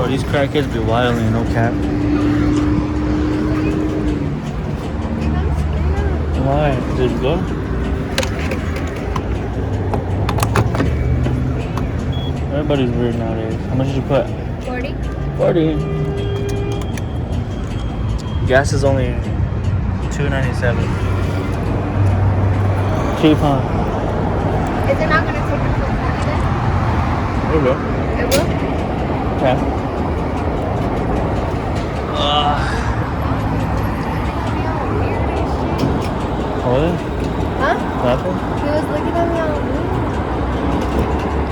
Bro, these crackheads be wilding, no cap. Why? Did it go? Everybody's weird nowadays. How much did you put? 40. 40. Gas is only $2.97. Cheap, huh? Is it not gonna take the full time then? It will. It will? Yeah. What? Huh? Nothing? He was looking at me all weird.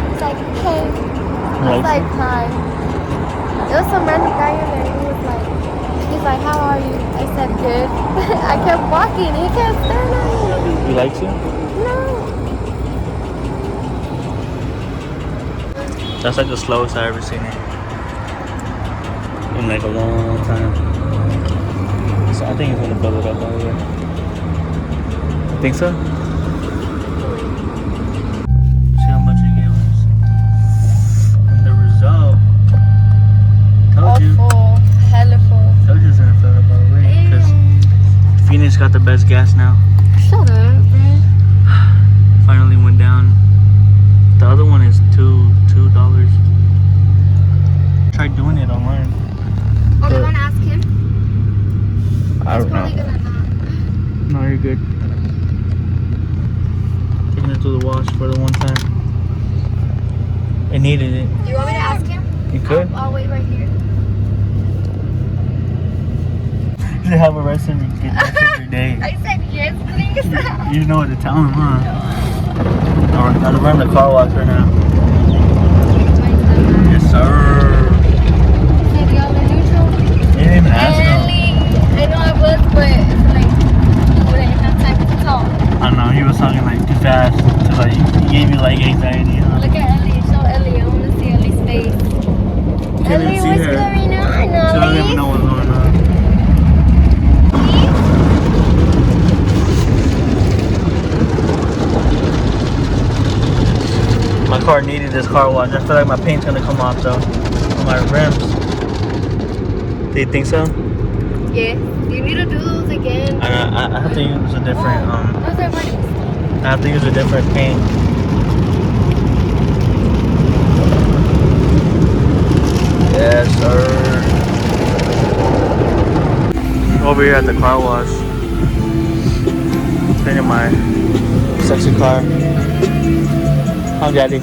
He's like, hey. I was like, hi. There was some random guy in there. He's like, how are you? I said, good. I kept walking. He kept staring at me. He likes you? No. That's like the slowest I've ever seen it. In like a long time. So I think he's gonna build it up all the way. Think so? See how much it gave us. And the result. Told you. Full. Hella full. Told you it's gonna fill up all the way. Because Phoenix got the best gas now. Shut up, man. Finally went down. The other one is $2. Tried doing it online. Oh, you wanna ask him? I don't Probably know. gonna not. No, you're good. Taking it to the wash for the one time. It needed it. Do you want me to ask him? You could. I'll wait right here. You have a rest every day. I said yes, please. You know what to tell him, huh? Alright, gotta run the car wash right now. Yes, sir. Said y'all are neutral. You didn't even ask him. I know I was, but it's like we didn't have time to talk. I know, he was talking like too fast. So like, he gave you like anxiety, huh? Look at Ellie. Show Ellie. I want to see Ellie's face. Can't Ellie, even see what's her. going on, She doesn't even Ellie? know what's going on. My car needed this car wash. I feel like my paint's gonna come off though. On my rims. Do you think so? Yeah. You need to do those again. I have to use a different Those are funny. I have to use a different paint. Yes, sir. Over here at the car wash. Cleaning my sexy car. Huh, Daddy?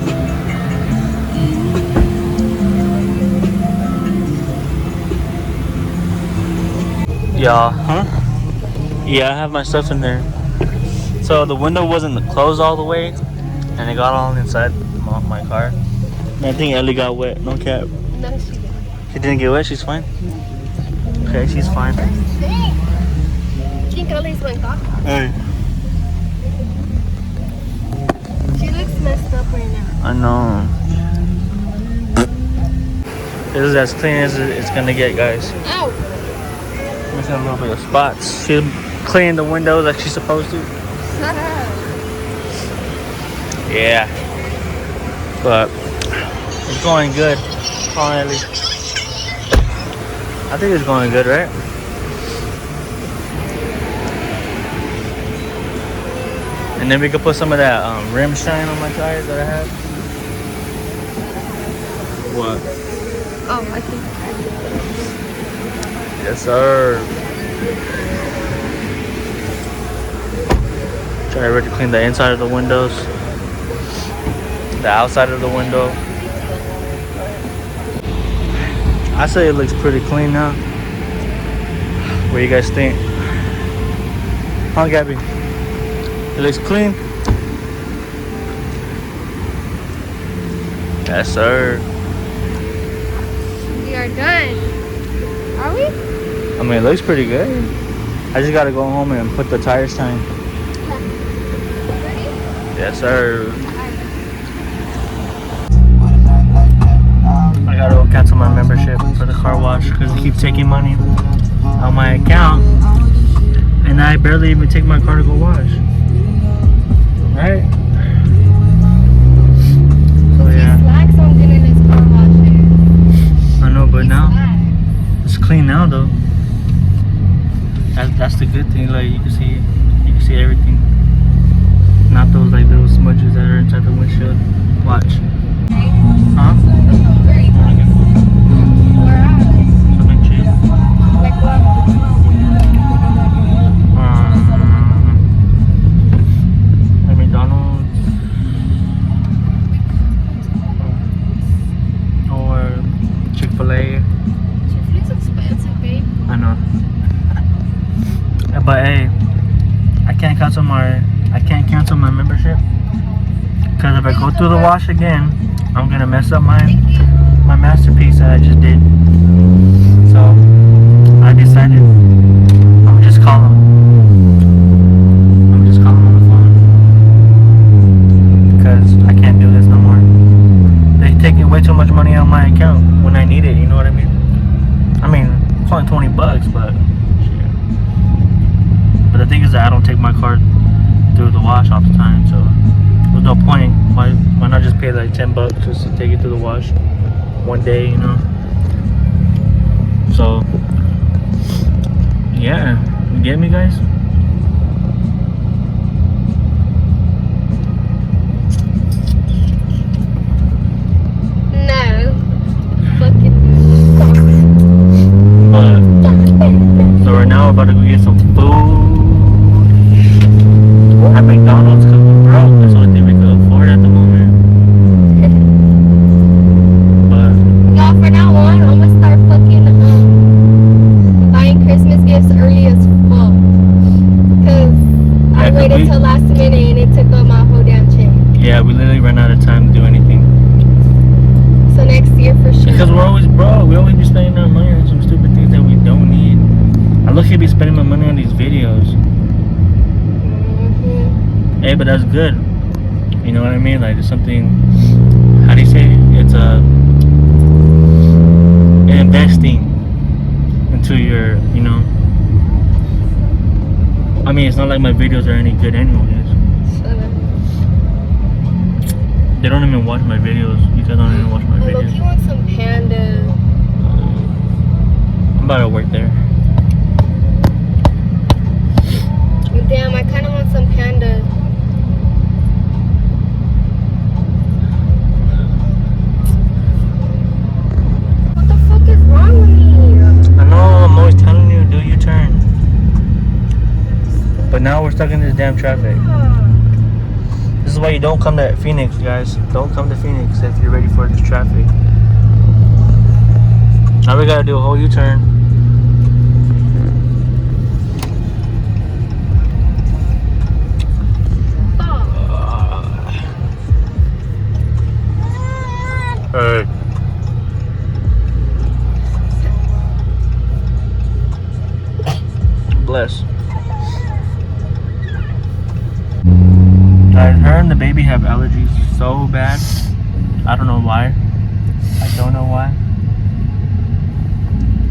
Yeah, huh? Yeah, I have my stuff in there. So the window wasn't closed all the way, and it got all inside my car. And I think Ellie got wet. No cap. No, she didn't. She didn't get wet. She's fine. Okay, she's fine. I think Ellie's went caca. Hey. She looks messed up right now. I know. This is as clean as it's gonna get, guys. Ow! Missing a little bit of spots. She's cleaning the windows like she's supposed to. Shut up. Yeah. But it's going good. Finally. I think it's going good, right? And then we could put some of that rim shine on my tires that I have. What? Oh, I think. Yes, sir. Try to really clean the inside of the windows, the outside of the window. I say it looks pretty clean now. What do you guys think? Huh, Gabby? It looks clean? Yes, sir. We are done. Are we? I mean, it looks pretty good. I just gotta go home and put the tires shine. Ready? Yes, sir. I gotta go cancel my membership for the car wash because they keep taking money on my account, and I barely even take my car to go wash. Right? So yeah, Slacks on getting his car washed. I know, but now though. That's the good thing. Like you can see everything. Not those like little smudges that are inside the windshield. Watch. Huh? Something cheap. Like what? Like McDonald's or Chick-fil-A. Chick-fil-A's expensive, babe. I know. But hey, I can't cancel my membership because if I go through the wash again, I'm gonna mess up my masterpiece that I just did. So I decided I'm just call them on the phone because I can't do this no more. They taking way too much money out of my account when I need it. You know what I mean? I mean, it's only $20, but shit. But the thing is that I don't take my card through the wash all the time, so there's no point. Why not just pay like $10 just to take it through the wash one day, you know? So yeah, you get me, guys? No. Fucking. But so right now we're about to go get some food at McDonald's because we're broke. That's the only thing we can afford at the moment. But Y'all, for now on, I'm gonna start fucking buying Christmas gifts early as fuck. Cause I waited till last minute and it took up my whole damn check. yeah, we literally ran out of time to do anything. So next year for sure. Because we're always broke. We always be spending our money on some stupid things that we don't need. I look at be spending my money on these videos. Mm-hmm. Hey, but that's good. You know what I mean? Like it's something. How do you say it? It's investing into your. You know. I mean, it's not like my videos are any good anyways. Shut up. They don't even watch my videos. You guys don't even watch my Look, videos. you want some panda. I'm about to work there. Damn, I kind of want some panda. What the fuck is wrong with me? I know. I'm always telling you, do your turn. But now we're stuck in this damn traffic. This is why you don't come to Phoenix, guys. Don't come to Phoenix if you're ready for this traffic. Now we gotta do a whole U-turn. Hey. Bless. Guys, her and the baby have allergies so bad. I don't know why. I don't know why.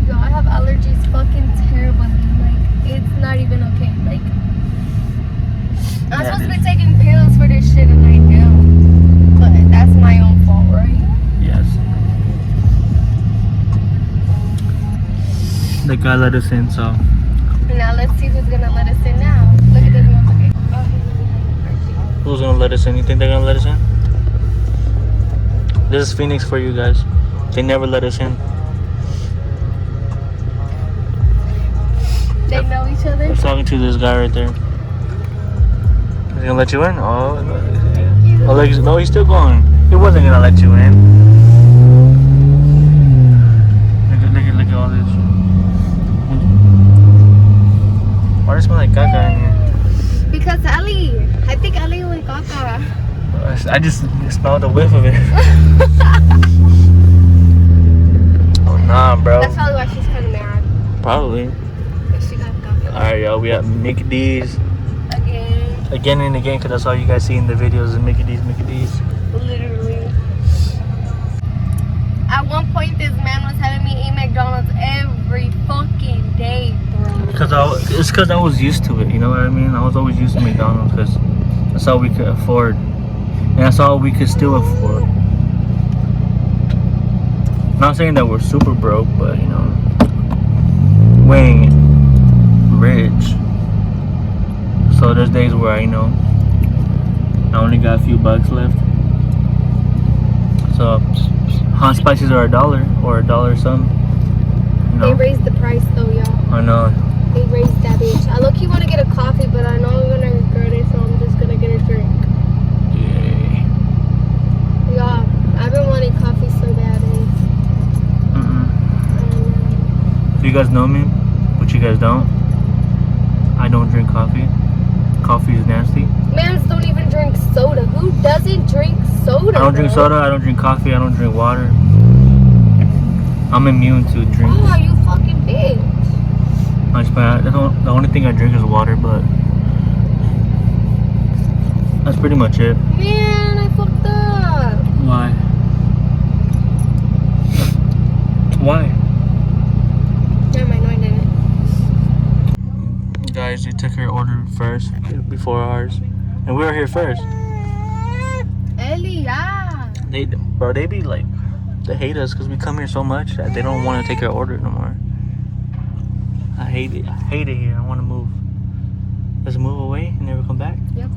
Yo, I have allergies fucking terribly. Like, it's not even okay. Like, I'm supposed to be taking pills for this shit and I don't. But that's my own fault, right? Yes. The guy let us in, so. Now let's see who's gonna let us in now. Look at this motherfucker. Who's gonna let us in? You think they're gonna let us in? This is Phoenix for you guys. They never let us in. They know each other. I'm talking to this guy right there. He's gonna let you in? Oh, no, he's still going. He wasn't gonna let you in. Look at all this. Why does it smell like caca in here? Because Ali. I think Ali went caca. I just smelled a whiff of it. Oh nah, bro. That's probably why she's kind of mad. Probably. Because she got caca. Alright, yo, we at Mickey D's. Again and again, because that's all you guys see in the videos is Mickey D's, Mickey D's. Literally. At one point, this man was having me eat McDonald's every fucking day, bro. It's because I was used to it, you know what I mean? I was always used to McDonald's because that's all we could afford. And that's all we could still afford. Not saying that we're super broke, but you know. we ain't rich. So there's days where I I only got a few bucks left. So hot spices are $1 or $1 some. They raised the price though, y'all. I know. They raised that bitch. I low-key want to get a coffee, but I know I'm gonna regret it, so I'm just gonna get a drink. Yeah. Y'all, I've been wanting coffee so bad. You guys know me, but you guys don't. I don't drink coffee. Coffee is nasty. Mans don't even drink soda. Who doesn't drink soda? I don't drink soda. I don't drink coffee. I don't drink water. I'm immune to drinks. Oh, you fucking bitch. The only thing I drink is water, but that's pretty much it. Man, I fucked up. Why? Why? Never mind, no, I didn't. Guys, they took her order first before ours, and we were here first. Ellie, yeah. They be like, they hate us because we come here so much that they don't want to take our order no more. I hate it. I hate it here. I want to move. Let's move away and never come back. Yep.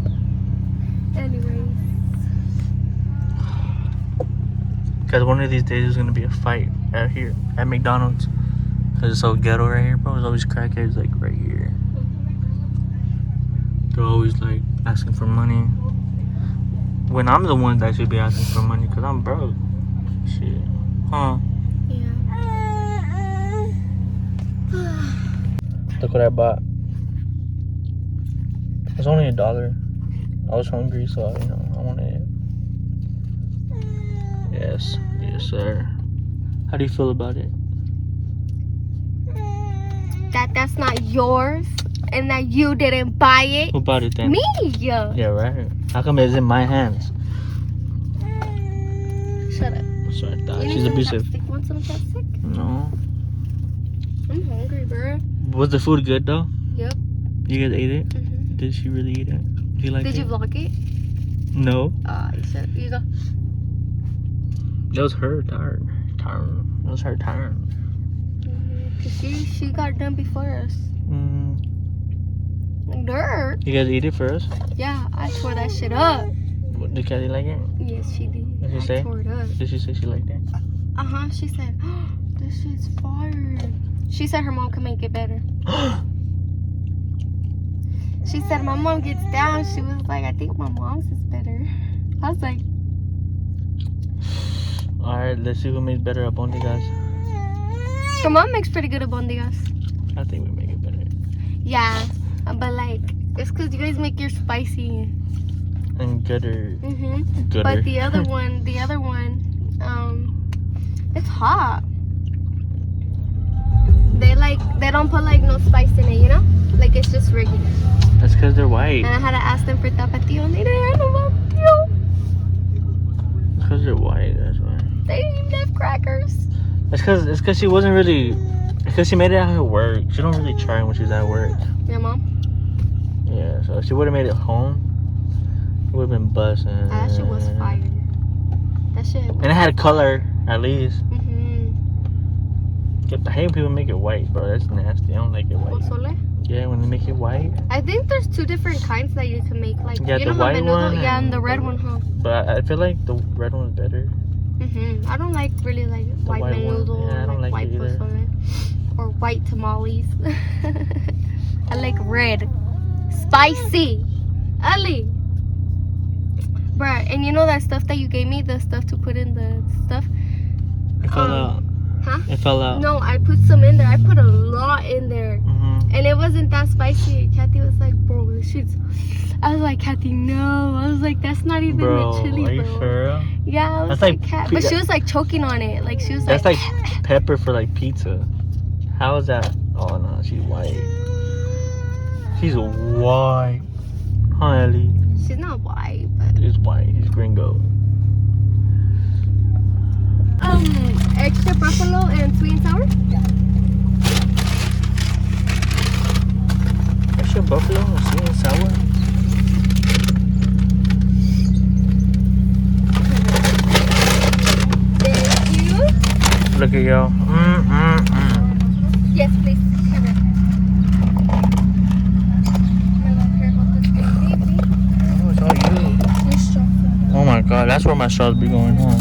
Anyways. Because one of these days there's going to be a fight out here at McDonald's. Because it's so ghetto right here, bro. There's always crackheads like right here. They're always like asking for money. When I'm the one that should be asking for money because I'm broke. Shit. Huh? Yeah. Look what I bought. It's only $1. I was hungry, so I wanted it. Yes, yes, sir. How do you feel about it? That's not yours, and that you didn't buy it. Who bought it then? Me. Yeah, right. How come it's in my hands? Shut up. Sorry, I thought You she's need some abusive. chopstick? Want some chopstick? No. I'm hungry, bro. Was the food good though? Yep. You guys ate it? Mm-hmm. Did she really eat it? Did you like it? Did you vlog it? No. You said you go. That was her turn. It was her turn. She got done before us. Dirt. You guys eat it first? Yeah, I tore that shit up. Did Kelly like it? Yes, she did. What did she I say? tore it up. Did she say she liked it? She said, oh, this shit's fire. She said her mom could make it better. She said my mom gets down. She was like, I think my mom's is better. I was like, alright, let's see who makes better abondigas. her mom makes pretty good abondigas. I think we make it better. Yeah, but like, it's because you guys make your spicy. And gooder. Gooder. But the other one, it's hot. They don't put like no spice in it, you know? Like it's just regular. That's because they're white. And I had to ask them for tapatio, and they didn't have no tapatio. Because they're white, that's why. They didn't even have crackers. It's because she wasn't really. It's because she made it at work. She don't really try when she's at work. Your mom? Yeah, so if she would have made it home, it would have been busting. That shit was fire. That shit. And it had color, at least. Mm-hmm. I hate when people make it white, bro. That's nasty. I don't like it white. Pozole? Yeah, when they make it white. I think there's two different kinds that you can make. Like, Yeah, you the know, white menudo? one Yeah, and the red one, huh? But I feel like the red one's better. I don't like really like white white one. menudo Yeah, I don't like white it either. pozole or white tamales. I like red, spicy, Ali. Bruh, and you know that stuff that you gave me, the stuff to put in the stuff. It fell out. Huh? It fell out. No, I put some in there. I put a lot in there, Mm-hmm. and it wasn't that spicy. Kathy was like, "Bro, this shit's." I was like, "Kathy, no." I was like, "That's not even Bro, the chili, are you bro." for real? Yeah, I was That's like, like Kat, but she was like choking on it, like she was That's like. like pepper for like pizza. How is that? Oh no, she's white. She's white. Huh, Ellie? She's not white, but She's white. She's gringo. extra buffalo and sweet and sour. Extra buffalo and sweet and sour. Thank you. Look at y'all. Yes, please. my god, that's where my straws be going, huh?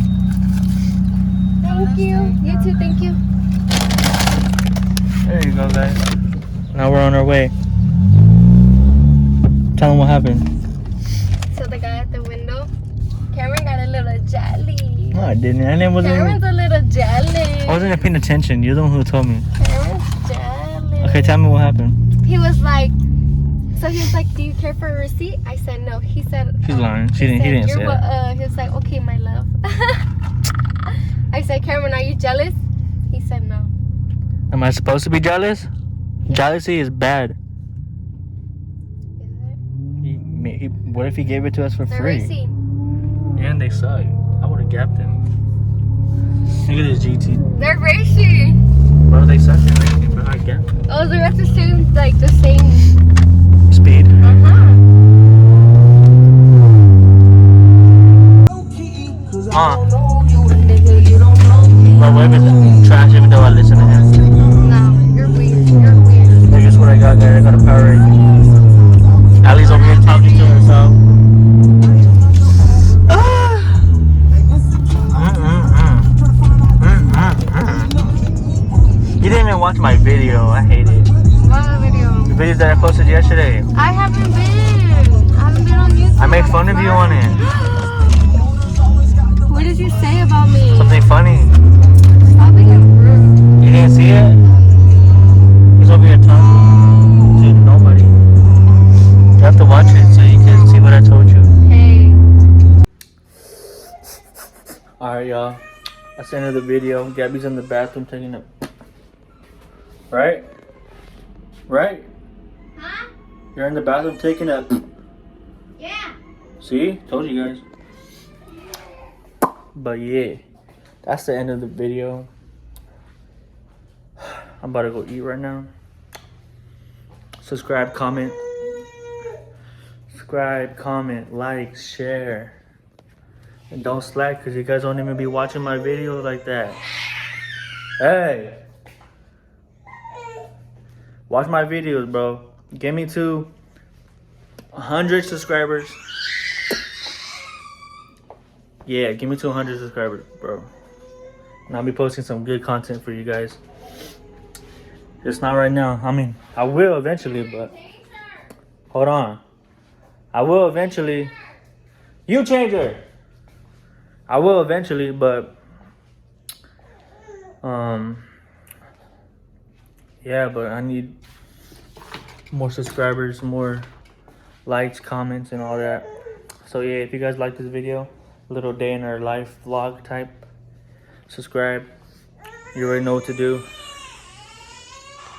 Thank you. You too, thank you. There you go, guys. Now we're on our way. Tell them what happened. So the guy at the window, Cameron got a little jelly. No, I didn't. Cameron's a little jelly. I wasn't even paying attention. You're the one who told me. Cameron's jelly. Okay, tell me what happened. He was like, so he was like, do you care for a receipt? I said no. He said, She's lying. He didn't say that. He was like, okay, my love. I said, Cameron, are you jealous? He said no. Am I supposed to be jealous? Jealousy is bad. Is it? What if he gave it to us for The free? receipt. Yeah, and they suck. I would have gapped them. Look at this GT. They're racy. Bro, they suck at racing, but I gapped them. Oh, they're at the same, like the same. Speed. My wife is trash even though I listen to him. No, you're weird. You're weird. Look, guess what I got there? I got a Powerade. Allie's over here talking to herself. You didn't even watch my video. I hate it. What video? The videos that I posted yesterday. I haven't been on YouTube. I made fun of you on it. What did you say about me? Something funny. Stop being rude. You didn't see it? He's over here talking to nobody. You have to watch it so you can see what I told you. Hey. Alright, y'all. That's the end of the video. Gabby's in the bathroom taking a... Right? Right? Huh? You're in the bathroom taking a... Yeah. See? Told you guys. But yeah. That's the end of the video. I'm about to go eat right now. Subscribe, comment. Subscribe, comment, like, share. And don't slack because you guys don't even be watching my videos like that. Hey! Watch my videos, bro. Get me to 100 subscribers. Yeah, give me to 100 subscribers, bro. And I'll be posting some good content for you guys. It's not right now. I mean, I will eventually, but... Hold on. I will eventually. You change her! I will eventually, but... Yeah, but I need more subscribers, more likes, comments, and all that. So yeah, if you guys like this video, little day in our life vlog type, subscribe. You already know what to do.